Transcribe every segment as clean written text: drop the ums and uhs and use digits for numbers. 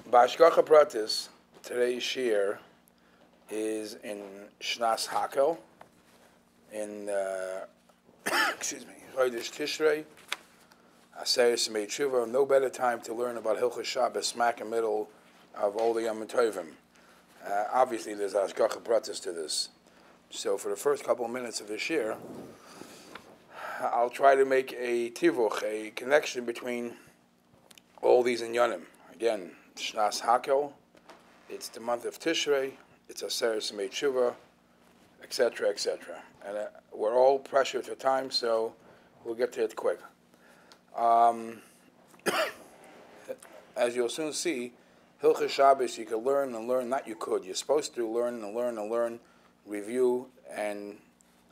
Bashgacha Pratis, today's shir is in Shnas Hakel, in, excuse me, Chodesh Tishrei, Aseres Mei Tshuva. No better time to learn about Hilchos Shabbos, smack in the middle of all the Yom Tovim. Obviously, there's Bashgacha Pratis to this. So for the first couple of minutes of this year, I'll try to make a tivuch, a connection between all these inyanim. Again, Shnas Hakel, it's the month of Tishrei, it's Aseres Mei Tshuva, etc., etc. And we're all pressured for time, so we'll get to it quick. As you'll soon see, Hilchos Shabbos, you can learn and learn, not you could, you're supposed to learn and learn and learn, review, and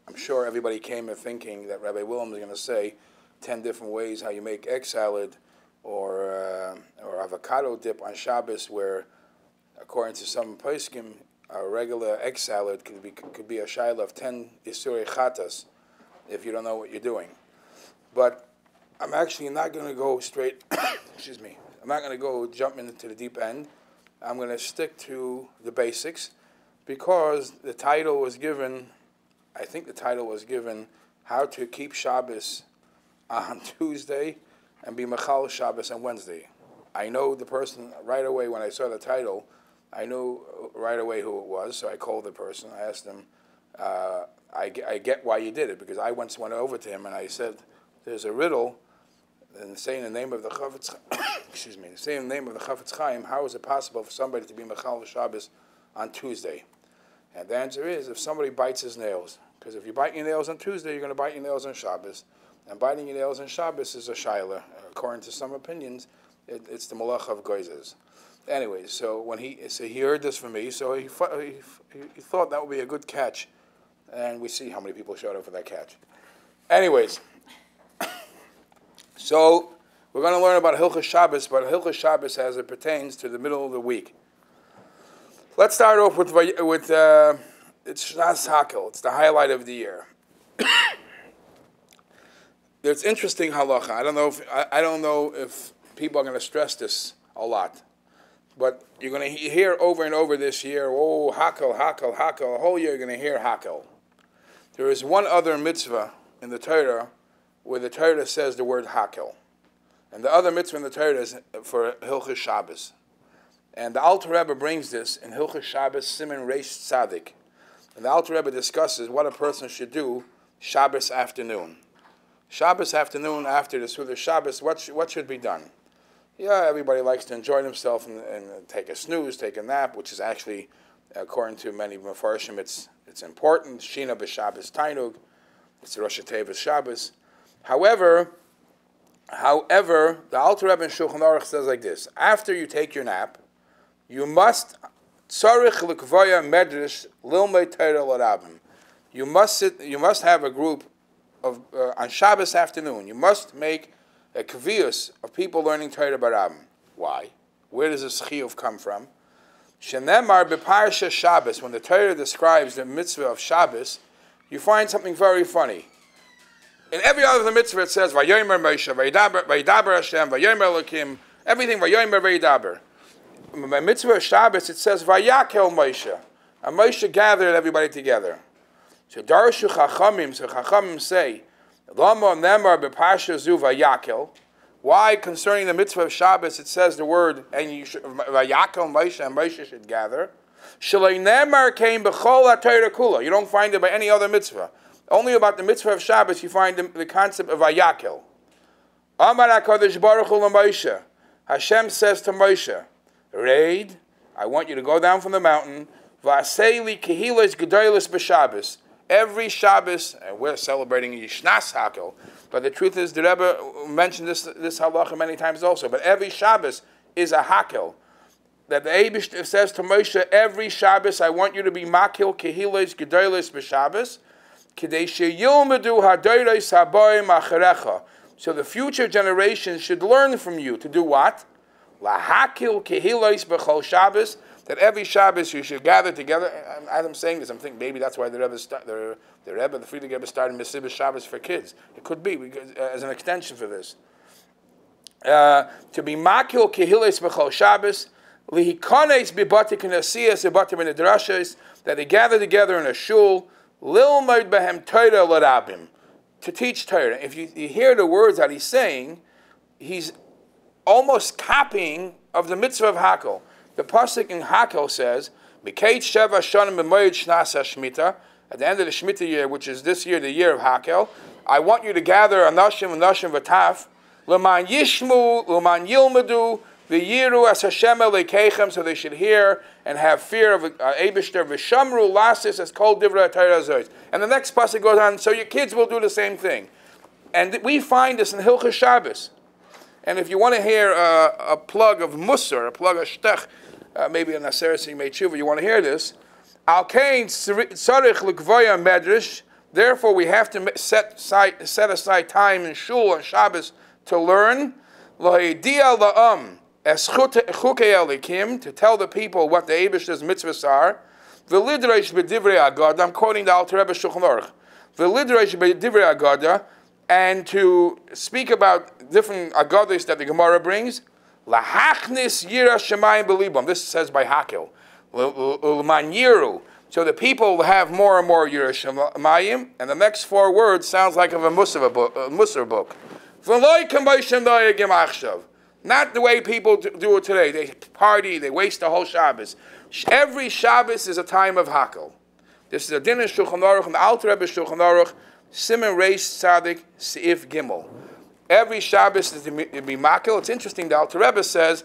I'm sure everybody came in thinking that Rabbi Willem is going to say 10 different ways how you make egg salad or avocado dip on Shabbos, where, according to some poskim, a regular egg salad could be a shaila of 10 isurei chatas if you don't know what you're doing. But I'm actually not going to go straight, excuse me, I'm not going to go jump into the deep end. I'm going to stick to the basics because the title was given, I think the title was given, How to Keep Shabbos on Tuesday and be Machal Shabbos on Wednesday. I know the person right away when I saw the title. I knew right away who it was, so I called the person. I asked him, I get why you did it, because I once went over to him and I said, there's a riddle, and saying the name of the Chafetz, excuse me, saying the name of the Chafetz Chaim, how is it possible for somebody to be Machal Shabbos on Tuesday? And the answer is, if somebody bites his nails. Because if you bite your nails on Tuesday, you're going to bite your nails on Shabbos. And biting your nails on Shabbos is a shaila. According to some opinions, it's the malach of goizes. Anyways, so when he heard this from me, so he thought that would be a good catch. And we see how many people showed up for that catch. Anyways, so we're going to learn about Hilchos Shabbos, but Hilchos Shabbos as it pertains to the middle of the week. Let's start off with it's Shnas Hakel. It's the highlight of the year. There's interesting halacha. I don't know if people are going to stress this a lot, but you're going to hear over and over this year, oh, Hakel, Hakel, Hakel. The whole year you're going to hear Hakel. There is one other mitzvah in the Torah where the Torah says the word Hakel. And the other mitzvah in the Torah is for Hilchos Shabbos. And the Alter Rebbe brings this in Hilchos Shabbos Siman Reish Tzadik. And the Alter Rebbe discusses what a person should do Shabbos afternoon. Shabbos afternoon after the Suda Shabbos, what should be done? Yeah, everybody likes to enjoy themselves and take a snooze, take a nap, which is actually, according to many Mefarshim, it's important. Shina b'Shabbos Tainug. It's the Rosh Hashanah Shabbos. However, the Alter Rebbe in Shulchan Aruch says like this: after you take your nap, you must tzarich l'kvaya medrash lilmei Torah l'rabim. You must have a group of on Shabbos afternoon. You must make a kvius of people learning Torah barabim. Why? Where does this chiyuv come from? Shenemar b'parsha Shabbos. When the Torah describes the mitzvah of Shabbos, you find something very funny. In every other mitzvah it says Vayomer Moshe, Vayidaber Hashem, Vayomer Elokim, everything Vayomer Vayidaber. In the mitzvah of Shabbos it says Vayakel Moshe, and Moshe gathered everybody together. So Darshu Chachamim, so Chachamim say, Lama Nemar b'Parsha Zu Vayakel. Why, concerning the mitzvah of Shabbos, it says the word, and you should Vayakel Moshe, and Moshe should gather. Shalei Nemar came b'Chol HaTorah Kula. You don't find it by any other mitzvah. Only about the mitzvah of Shabbos you find the concept of Vayakel. Amar HaKadosh Baruch Hu LaMoshe. Hashem says to Moshe, Reid, I want you to go down from the mountain. V'asei li kehilos gedolos b'Shabbos. Every Shabbos, and we're celebrating Shnas Hakel, but the truth is, the Rebbe mentioned this halacha many times also, but every Shabbos is a Hakel. That the Eibush says to Moshe, every Shabbos I want you to be Makil kehilos gedolos b'Shabbos, kedei sheyilmedu hadoros haboim acharecha. So the future generations should learn from you to do what? Lahakil kehilos b'chol Shabbos, that every Shabbos you should gather together. As I'm saying this, I'm thinking maybe that's why the Frierdiker Rebbe started Mesibah Shabbos for kids. It could be because, as an extension for this. To be makil kehilos b'chol Shabbos, Lihikones bibati kinasiyas bibati b'nedrashes, that they gather together in a shul, lilmod behem Torah l'rabim, to teach Torah. If you hear the words that he's saying, he's almost copying of the mitzvah of Hakel. The pasuk in Hakel says, "Mikate sheva shanim b'moed shnas hashmita." At the end of the Shemitah year, which is this year, the year of Hakel, I want you to gather anashim v'taf, l'man yishmu, l'man yilmadu, v'yiru as Hashem elekeichem, so they should hear and have fear of Eibishter, v'shamru lasis as kol divrei Torah zois. And the next pasuk goes on, so your kids will do the same thing. And we find this in Hilchos Shabbos. And if you want to hear a plug of Musar, a plug of Shtech, maybe a Naseres Yimei Tshuva, you want to hear this. Al Kain Tzarich L'Kvoya Medrash. Therefore, we have to set aside time in Shul on Shabbos to learn. Lo'edia la'am eschukei elikim, to tell the people what the Eibishter's mitzvahs are. V'lidrash b'divrei Agada. I'm quoting the Alter Rebbe Shulchan Aruch. V'lidrash b'divrei Agada, and to speak about different agadas that the Gemara brings. Lahachnis yira shemayim b'libam. This says by Hakel. L'man yiru. So the people have more and more yira shemayim. And the next four words sounds like of a Musar book. Not the way people do it today. They party, they waste the whole Shabbos. Every Shabbos is a time of Hakel. This is a din in Shulchan Aruch, and the Alter Rebbe Shulchan Aruch, Simen Reish Tzadik Seif Gimel. Every Shabbos is to be makel. It's interesting, the Alter Rebbe says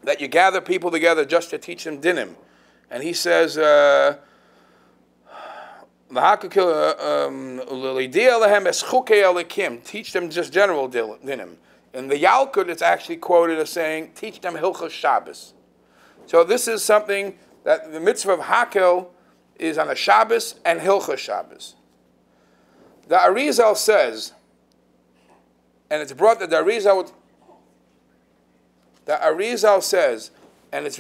that you gather people together just to teach them dinim. And he says, teach them just general dinim. In the Yalkut, it's actually quoted as saying, teach them Hilchos Shabbos. So this is something that the mitzvah of Hakel is on a Shabbos and Hilchos Shabbos. The Arizal says, and it's brought that the Arizal says, and it's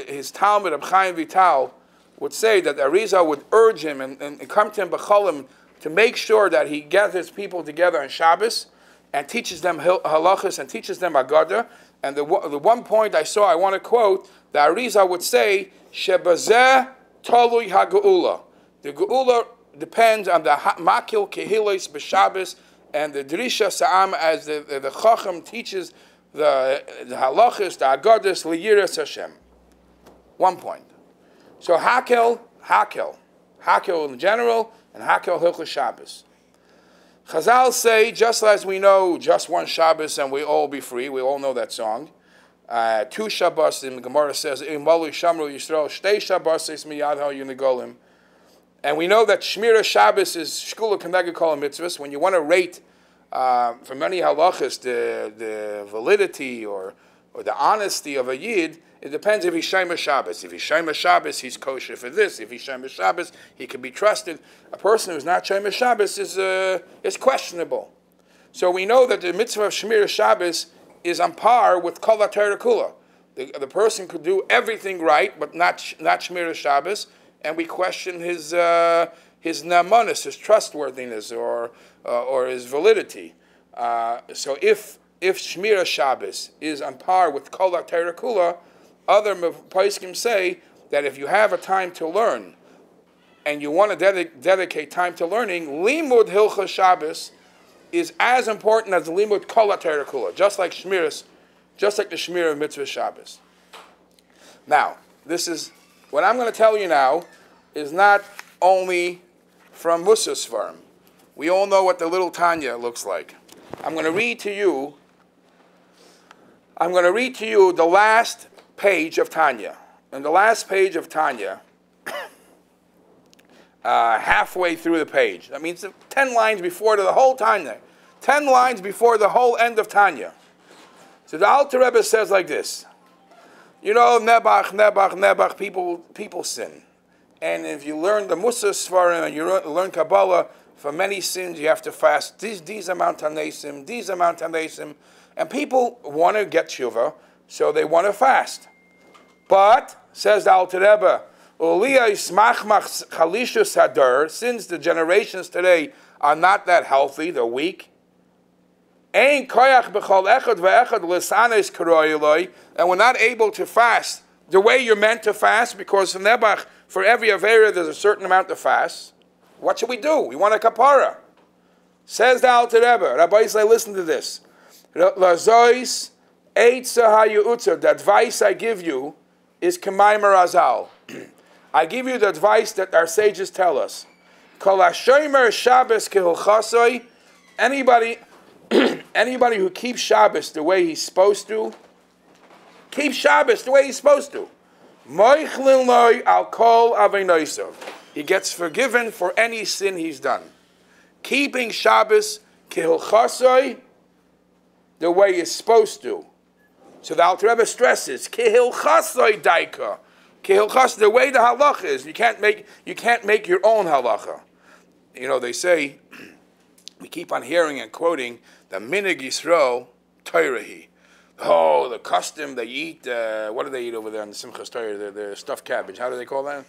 his Talmud, Reb Chaim Vital, would say that the Arizal would urge him and come to him b'cholim to make sure that he gathers people together on Shabbos and teaches them halachas and teaches them Agadah. And the one point I want to quote, the Arizal would say, Shebazeh Tolui HaGeula. The Geula depends on the Makil Kehilos b'Shabbos and the Drisha Sa'am, as the Chacham teaches the halachas, the Agadas, Liyiras Hashem. 1 point. So Hakel in general, and Hakel Hilchos Shabbos. Chazal say, just as we know just one Shabbos and we all be free, we all know that song. 2 Shabbos, the Gemara says, Imalu Shamru Yisrael, Shtei Shabbos Miyad HaYunigolim. And we know that Shmira Shabbos is Shkula Keneged Kol HaMitzvahs. When you want to rate for many halachas the validity or the honesty of a Yid, it depends if he's Shema Shabbos. If he's Shema Shabbos, he's kosher for this. If he's Shema Shabbos, he can be trusted. A person who's not Shema Shabbos is questionable. So we know that the mitzvah of Shmira Shabbos is on par with Kol HaTorah Kula. The person could do everything right, but not Shmira Shabbos, and we question his namanis, his trustworthiness, or his validity. So if Shmira Shabbos is on par with Kol HaTorah Kula, other poskim say that if you have a time to learn, and you want to dedicate time to learning, Limud Hilchos Shabbos is as important as the Limud Kol HaTorah Kula, just like the Shmira of Mitzvah Shabbos. Now, this is what I'm going to tell you now is not only from Musar Svarim. We all know what the little Tanya looks like. I'm going to read to you the last page of Tanya. And the last page of Tanya, halfway through the page. That means 10 lines before the whole Tanya. 10 lines before the whole end of Tanya. So the Alter Rebbe says like this. You know, Nebuch, people sin. And if you learn the Musar Svarim and you learn Kabbalah, for many sins you have to fast. These amount Tanesim. And people want to get tshuva, so they want to fast. But, says the Alter Rebbe, since the generations today are not that healthy, they're weak, Ein koyach b'chol echad ve'echad l'sanes karoy, and we're not able to fast the way you're meant to fast, because in Nebach, for every avera there's a certain amount to fast. What should we do? We want a kapara. Says the Alter Rebbe. Rabbi Yisrael, listen to this. Lazois eitza hayu'utza. The advice I give you is k'mayim razal. I give you the advice that our sages tell us. Kol hashomer Shabbos kehilchasoi. Anybody who keeps Shabbos the way he's supposed to, keep Shabbos the way he's supposed to. Moichlin loy al kol aveinosov. He gets forgiven for any sin he's done. Keeping Shabbos kehilchasoi the way he's supposed to. So the Alter Rebbe stresses kehilchasoi daika. Kehilchas, the way the halacha is. You can't make your own halacha. You know, they say, we keep on hearing and quoting the minig Yisrael Toirahi. Oh, the custom they eat. What do they eat over there in the Simchas Torah? The stuffed cabbage. How do they call that?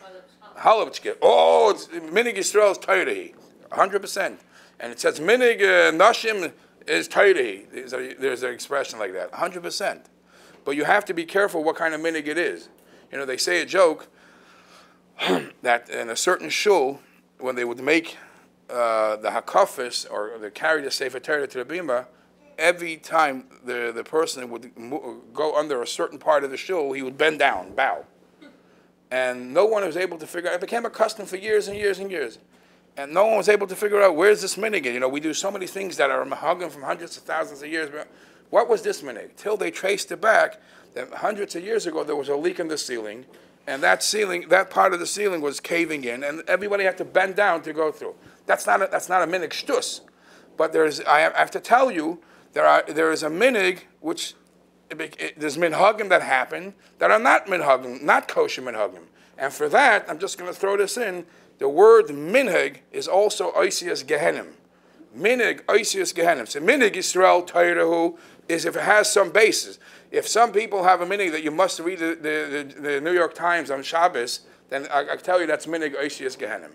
Halabchke. Oh, it's minig Yisrael is Toirahi, 100%. And it says minig nashim is Toirahi. There's an expression like that, 100%. But you have to be careful what kind of minig it is. You know, they say a joke that in a certain shul, when they would make the hakafis, or they carry the Sefer Torah to the bima, every time the person would go under a certain part of the shul, he would bend down, bow. And no one was able to figure out, it became a custom for years and years and years. And no one was able to figure out, where's this minig? You know, we do so many things that are mahagim from hundreds of thousands of years. What was this minig? Till they traced it back, that hundreds of years ago there was a leak in the ceiling, and that part of the ceiling was caving in, and everybody had to bend down to go through. That's not a minig shtus. But I have to tell you, there is a minig which there's minhagim that happen that are not minhagim, not kosher minhagim. And for that, I'm just going to throw this in. The word minhag is also oisias gehenim. Minig oisias gehenim. So minig Yisrael Toirahu is if it has some basis. If some people have a minig that you must read the New York Times on Shabbos, then I tell you that's minig oisias gehenim.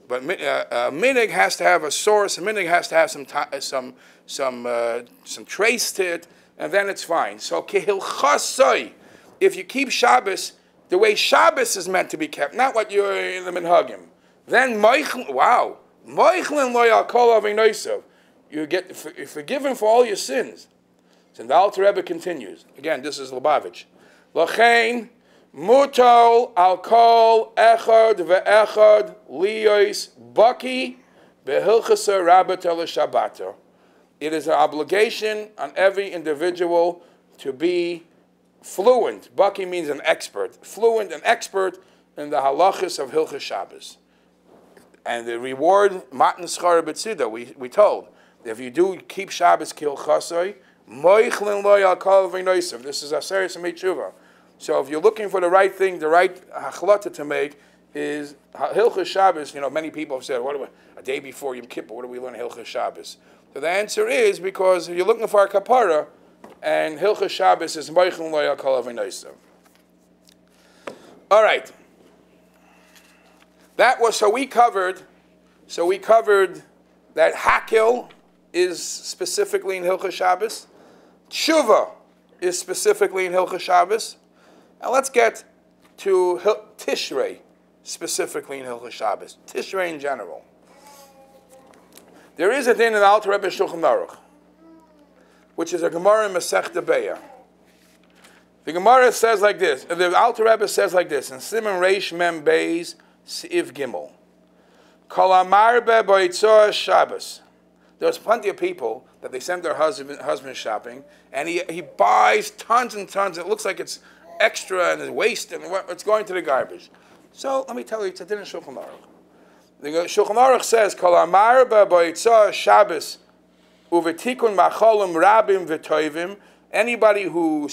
But minig has to have a source. Minig has to have some trace to it, and then it's fine. So kehilchasoi, if you keep Shabbos the way Shabbos is meant to be kept, not what you're in the minhagim, then moichlin lo yakol aveinosov, you get forgiven for all your sins. So the Alter Rebbe continues. Again, this is Lubavitch. Lachein mutal al kol echad ve'echad liyos baki behilchasa rabbat el shabbato. It is an obligation on every individual to be fluent. Baki means an expert. Fluent and expert in the halachas of Hilchas Shabbos. And the reward, matan schar b'tzida, we told. If you do keep Shabbos kilchasoi, moichlin lo yakal v'noisav. This is Aseres Tshuva. So if you're looking for the right thing, the right hachlata to make is Hilchas Shabbos. You know, many people have said, a day before Yom Kippur, what do we learn Hilchas Shabbos? So the answer is because you're looking for a kapara, and Hilchas Shabbos is moichlin lo yakal v'noisav. All right. That was, so we covered that Hakil is specifically in Hilchas Shabbos. Tshuva is specifically in Hilchas Shabbos. And let's get to Tishrei specifically in Hilchas Shabbos. Tishrei in general. There is a din in the Alter Rebbe Shulchan Aruch, which is a Gemara in Masechta Beya. The Gemara says like this, the Alter Rebbe says like this, in Siman Reish Mem Beis Siv Gimel. Kol amarbe boitzoah Shabbos. There's plenty of people that they send their husband shopping, and he buys tons and tons. It looks like it's extra and it's waste, and it's going to the garbage. So let me tell you, it's a din in Shulchan Aruch. The Shulchan Aruch says, Kol amarbe boitzoah Shabbos uvetikun macholim rabim v'toivim. Anybody who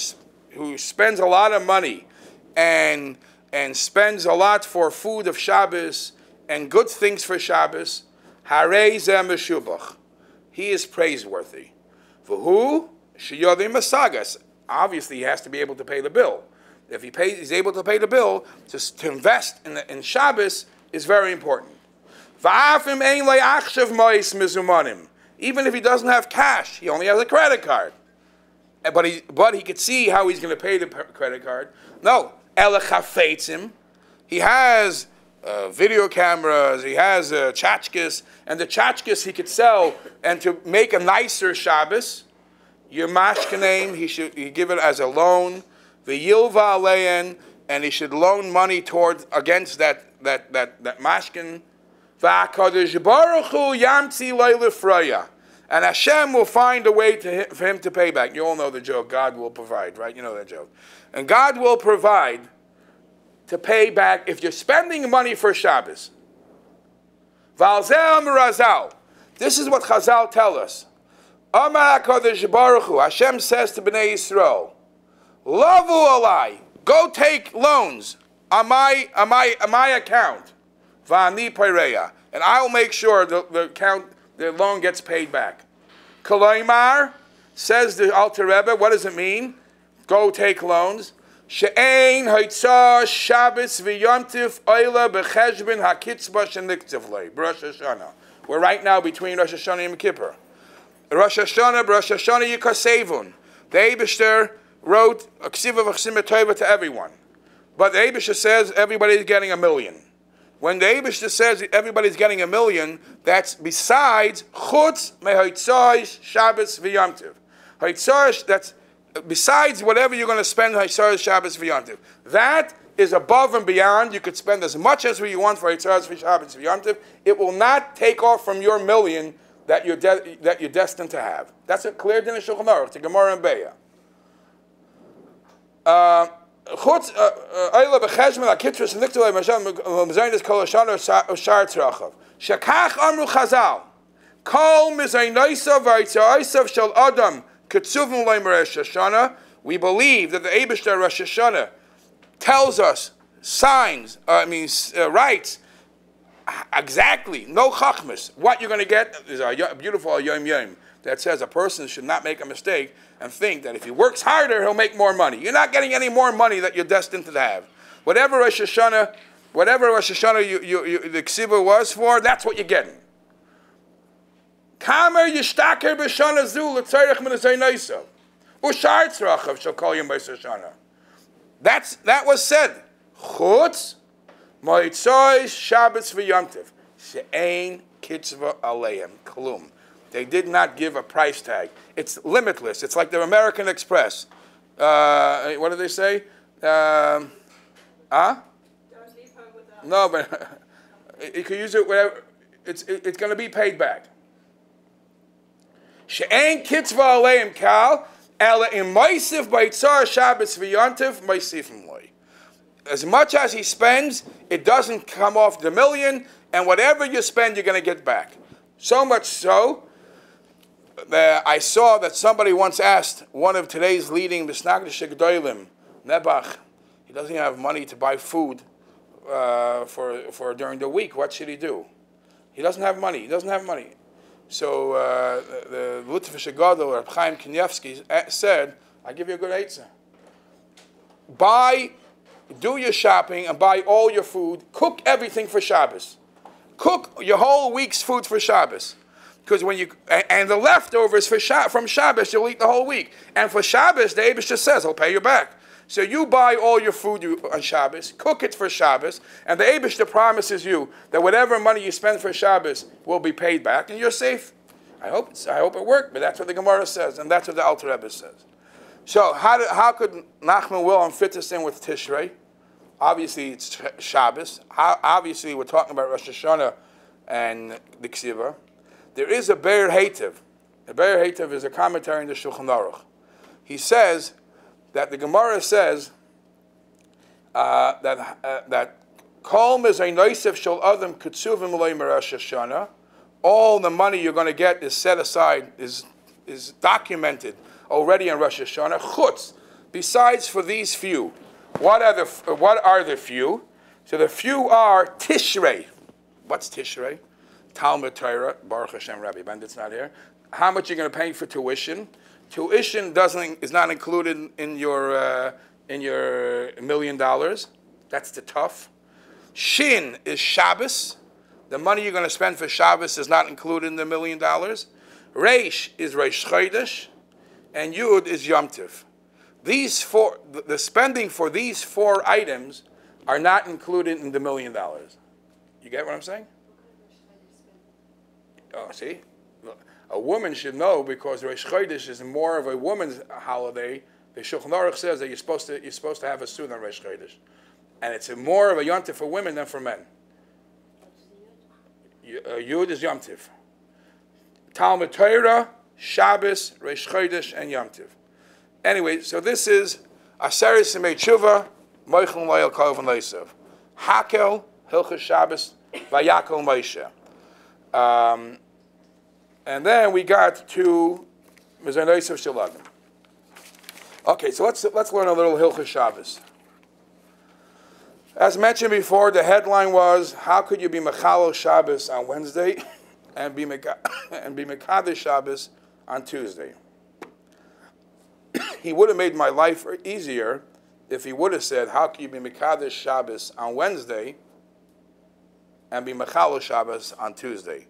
spends a lot of money and spends a lot for food of Shabbos and good things for Shabbos, harei zeh meshubach. He is praiseworthy. V'hu sheyodim masagas. Obviously, he has to be able to pay the bill. If he's able to pay the bill, to invest in Shabbos is very important. V'afim ein lo achshav mois mizumanim. Even if he doesn't have cash, he only has a credit card. But he could see how he's going to pay the credit card. No, elechafetzim. He has video cameras. He has tchotchkes, and the tchotchkes he could sell, and to make a nicer Shabbos, your mashkaneim he give it as a loan. The yilva alein, and he should loan money against that mashkin. V'akadosh baruch hu yamtzi leilifraya. And Hashem will find a way for him to pay back. You all know the joke. God will provide, right? You know that joke. And God will provide to pay back if you're spending money for Shabbos. Valzel Mirazal. This is what Chazal tell us. Amar HaKadosh Baruch Hu. Hashem says to Bnei Yisrael, Lavu alai. Go take loans on my account. Va'ani Peireya. And I will make sure the loan gets paid back. Kolaymar, says the Alter Rebbe, what does it mean? Go take loans. She'ein haitzah Shabbos v'yomtiv oila b'cheshbon hakitzba sheniktiv lei. Rosh Hashanah. We're right now between Rosh Hashanah and Yom Kippur. Rosh Hashanah yikasevun. The Eibishter wrote a ksiva v'chsima tova to everyone. But the Eibishter says everybody's getting $1 million. When the Eibishter says everybody's getting $1 million, that's besides chutz mehaitzah Shabbos v'yomtiv. Haitzah, that's besides whatever you're going to spend haitzah Shabbos v'yomtiv. That is above and beyond. You could spend as much as you want for haitzah Shabbos v'yomtiv. It will not take off from your $1 million that you're destined to have. That's a clear din of Shulchan Aruch, to Gemara and Beya. Chutz oila b'cheshbon hakitzvus niktul mezainis kol hashana shar tzrachav. Shekach amru Chazal. Kol mezainisov v'haitzaisav shel adam ketzuvim leim Rosh Hashanah. We believe that the Eibishter Rosh Hashanah tells us signs, rights, exactly, no chachmas. What you're going to get is a beautiful yom yom that says a person should not make a mistake and think that if he works harder, he'll make more money. You're not getting any more money that you're destined to have. Whatever Rosh Hashanah the ksiva was for, that's what you're getting. Kamer yishtaker b'shana zu l'tzarech min ha'zaynayso. U'shar tzrachav shall call you Rosh Hashanah. That was said. Chutz moitzoi Shabbos v'yomtiv. She'ein kitzva aleim. Klum. They did not give a price tag. It's limitless. It's like the American Express. What do they say? Don't leave home without. No, but you can use it whatever. It's going to be paid back. She'ein kitzva aleim kal ela im moisif baitzar Shabbos v'yontiv moisifim loy. As much as he spends, it doesn't come off the $1 million, and whatever you spend, you're going to get back. So much so, I saw that somebody once asked one of today's leading Misnagdish Gedolim, Nebuch, he doesn't have money to buy food for during the week. What should he do? He doesn't have money. So the Lutvish Gadol, Reb Chaim Kanievsky, said, I give you a good eitzah. Do your shopping and buy all your food. Cook everything for Shabbos. Cook your whole week's food for Shabbos. Because and the leftovers from Shabbos, you'll eat the whole week. And for Shabbos, the Eibush just says, I'll pay you back. So you buy all your food on Shabbos, cook it for Shabbos, and the Eibush promises you that whatever money you spend for Shabbos will be paid back, and you're safe. I hope it worked, but that's what the Gemara says, and that's what the Alter Rebbe says. So how could Nachman Willem fit this in with Tishrei? Obviously, it's Shabbos. Obviously, we're talking about Rosh Hashanah and the Ksiva. There is a Be'er Heitev. The Be'er Heitev is a commentary in the Shulchan Aruch. He says that the Gemara says that Kol mezay noisef shel adam ketzuvim loy Rosh Hashanah. All the money you're going to get is set aside, is documented already in Rosh Hashanah. Chutz, besides for these few. What are the few? So the few are Tishrei. What's Tishrei? Talmud Torah. Baruch Hashem, Rabbi Bandit's not here. How much you're going to pay for tuition? Tuition is not included in your $1 million. That's the tough. Shin is Shabbos. The money you're going to spend for Shabbos is not included in the $1 million. Reish is Reish Chodesh, and Yud is Yom Tov. These four, the spending for these four items are not included in the $1 million. You get what I'm saying? Oh, see? A woman should know because Rosh Chodesh is more of a woman's holiday. The Shulchan Aruch says that you're supposed to have a suit on Rosh Chodesh, and it's more of a Yom Tov for women than for men. Yud is Yom Tov. Talmud Torah, Shabbos, Rosh Chodesh, and Yom Tov. Anyway, so this is Aseres Yemei Tshuva, Moichlin Loyal Kol and Leisav, Hakel, Hilchos Shabbos, Vayakol Moshe. And then we got to Mizanoisav Shalagim. Okay, so let's learn a little Hilchos Shabbos. As mentioned before, the headline was, how could you be Mechalo Shabbos on Wednesday and be Mekadesh Shabbos on Tuesday? He would have made my life easier if he would have said, how can you be Mekadesh Shabbos on Wednesday and be Mechalo Shabbos on Tuesday?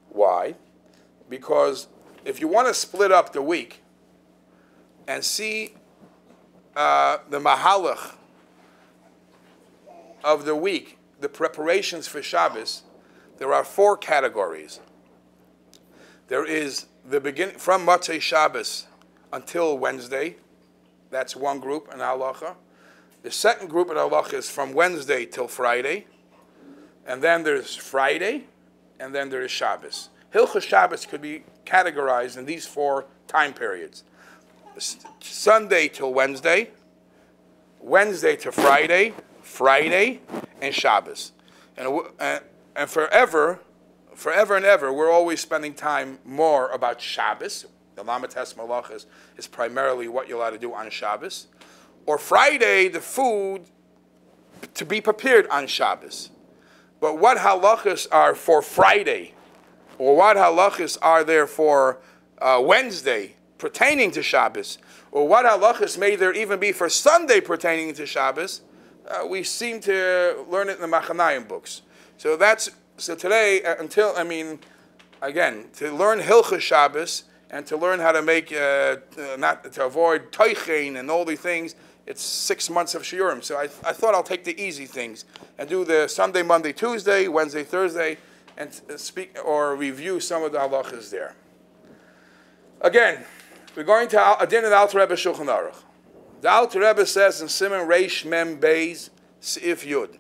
Why? Because if you want to split up the week and see the Mahalach of the week, the preparations for Shabbos, there are four categories. There is the beginning from Motzei Shabbos until Wednesday. That's one group in halacha. The second group in halacha is from Wednesday till Friday, and then there's Friday, and then there is Shabbos. Hilchos Shabbos could be categorized in these four time periods: Sunday till Wednesday, Wednesday to Friday, Friday, and Shabbos. And forever and ever, we're always spending time more about Shabbos. The Lamates Malachas is primarily what you're allowed to do on Shabbos. Or Friday, the food to be prepared on Shabbos. But what halachas are for Friday? Or what halachas are there for Wednesday pertaining to Shabbos? Or what halachas may there even be for Sunday pertaining to Shabbos? We seem to learn it in the Machanayim books. So today, again, to learn Hilchos Shabbos and to learn how to make, not to avoid toichein and all these things, it's 6 months of shiurim. So I thought I'll take the easy things and do the Sunday, Monday, Tuesday, Wednesday, Thursday, and speak or review some of the halachas there. Again, we're going to Adin and Alter Rebbe Shulchan Aruch. The Alter Rebbe says in Siman Reish Mem Beis Seif Yud,